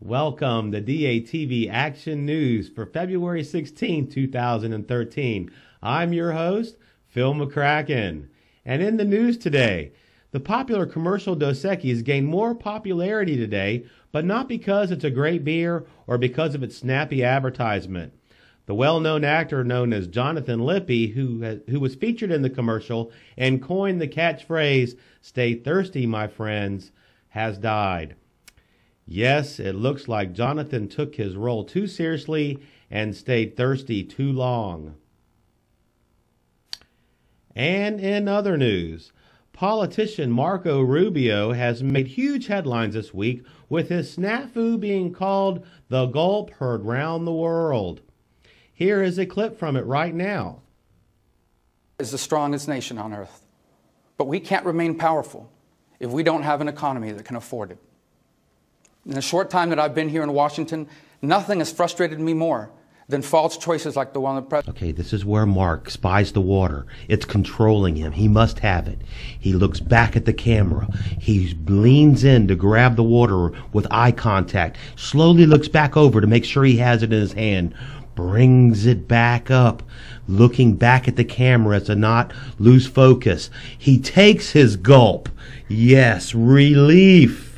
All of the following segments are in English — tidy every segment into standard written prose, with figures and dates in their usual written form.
Welcome to DATV Action News for February 16, 2013. I'm your host, Phil McCracken. And in the news today, the popular commercial Dos Equis gained more popularity today, but not because it's a great beer or because of its snappy advertisement. The well-known actor known as Jonathan Lippy, who was featured in the commercial and coined the catchphrase, "Stay thirsty, my friends," has died. Yes, it looks like Jonathan took his role too seriously and stayed thirsty too long. And in other news, politician Marco Rubio has made huge headlines this week with his snafu being called the gulp heard round the world. Here is a clip from it right now. Is the strongest nation on earth, but we can't remain powerful if we don't have an economy that can afford it. In the short time that I've been here in Washington, nothing has frustrated me more than false choices like the one the president. Okay, this is where Mark spies the water. It's controlling him. He must have it. He looks back at the camera. He leans in to grab the water with eye contact. Slowly looks back over to make sure he has it in his hand. Brings it back up, looking back at the camera as to not lose focus. He takes his gulp. Yes, relief.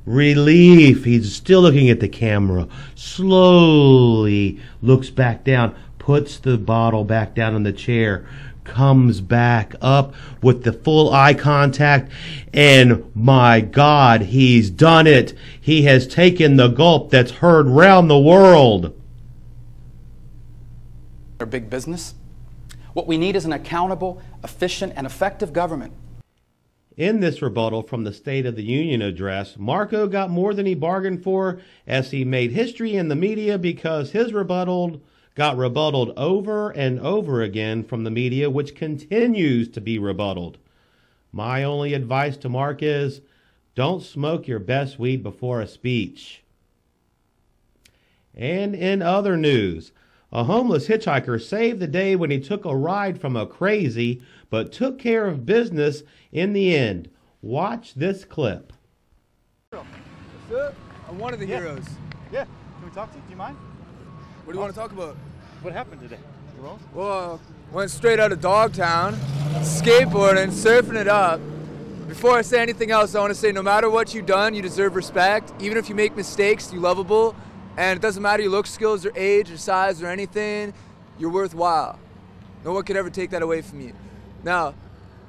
Relief. He's still looking at the camera. Slowly looks back down, puts the bottle back down on the chair, comes back up with the full eye contact, and my God, he's done it. He has taken the gulp that's heard round the world. Our big business. What we need is an accountable, efficient, and effective government. In this rebuttal from the State of the Union address, Marco got more than he bargained for as he made history in the media because his rebuttal got rebutted over and over again from the media, which continues to be rebutted. My only advice to Mark is, don't smoke your best weed before a speech. And in other news, a homeless hitchhiker saved the day when he took a ride from a crazy, but took care of business in the end. Watch this clip. What's up? I'm one of the heroes. Yeah. Can we talk to you? Do you mind? What do you want to talk about? What happened today? Well, went straight out of Dogtown, skateboarding, surfing it up. Before I say anything else, I want to say no matter what you've done, you deserve respect. Even if you make mistakes, you're lovable. And it doesn't matter your look, skills, or age, or size, or anything, you're worthwhile. No one could ever take that away from you. Now,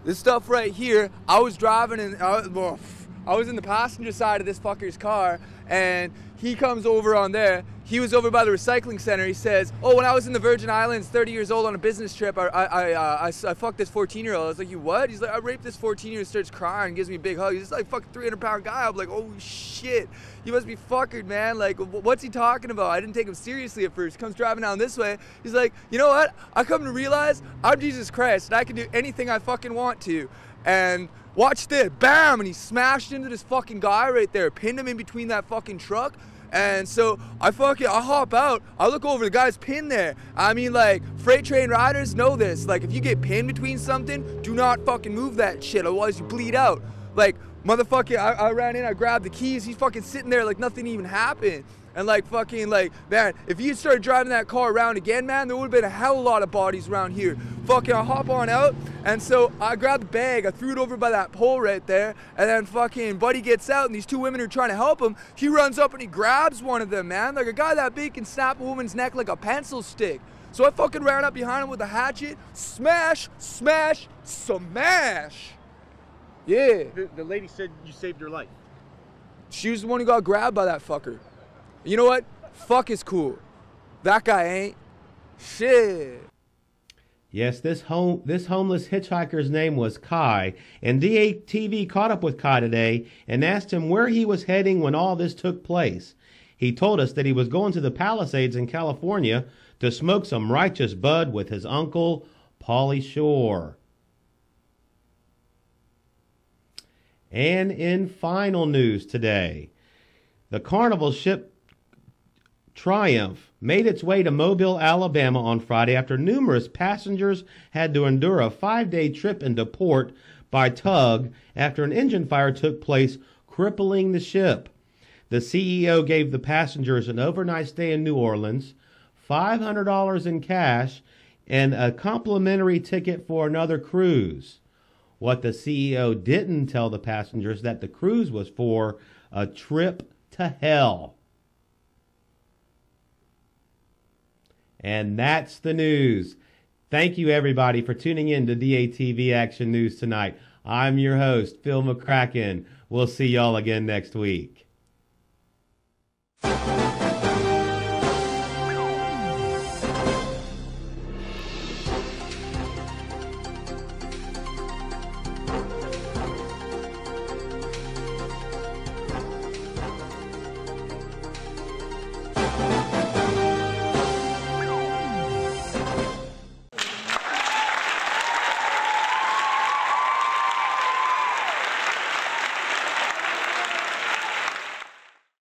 this stuff right here, I was driving and I was in the passenger side of this fucker's car, and he comes over on there. He was over by the recycling center. He says, "Oh, when I was in the Virgin Islands, 30 years old on a business trip, I fucked this 14-year-old. I was like, "You what?" He's like, "I raped this 14-year-old." Starts crying, gives me a big hug. He's like, "Fucking 300-pound guy." I'm like, "Oh shit, you must be fuckered, man. Like, what's he talking about?" I didn't take him seriously at first. Comes driving down this way. He's like, "You know what? I come to realize I'm Jesus Christ, and I can do anything I fucking want to." And watch this, bam, and he smashed into this fucking guy right there, pinned him in between that fucking truck. And so I hop out, I look over, the guy's pinned there. I mean, like, freight train riders know this. Like, if you get pinned between something, do not fucking move that shit, otherwise you bleed out. Like, motherfucker, I ran in, I grabbed the keys, he's fucking sitting there like nothing even happened. And like fucking like, man, if you started driving that car around again, man, there would have been a hell of a lot of bodies around here. Fucking I hop on out, and so I grabbed the bag, I threw it over by that pole right there, and then fucking buddy gets out, and these two women are trying to help him. He runs up and he grabs one of them, man. Like a guy that big can snap a woman's neck like a pencil stick. So I fucking ran up behind him with a hatchet, smash, smash, smash. Yeah. The lady said you saved her life. She was the one who got grabbed by that fucker. You know what? Fuck is cool. That guy ain't. Shit. Yes, this homeless hitchhiker's name was Kai, and DATV caught up with Kai today and asked him where he was heading when all this took place. He told us that he was going to the Palisades in California to smoke some righteous bud with his uncle, Pauly Shore. And in final news today, the Carnival ship Triumph made its way to Mobile, Alabama on Friday after numerous passengers had to endure a 5-day trip into port by tug after an engine fire took place, crippling the ship. The CEO gave the passengers an overnight stay in New Orleans, $500 in cash, and a complimentary ticket for another cruise. What the CEO didn't tell the passengers that the cruise was for a trip to hell. And that's the news. Thank you, everybody, for tuning in to DATV Action News tonight. I'm your host, Phil McCracken. We'll see y'all again next week.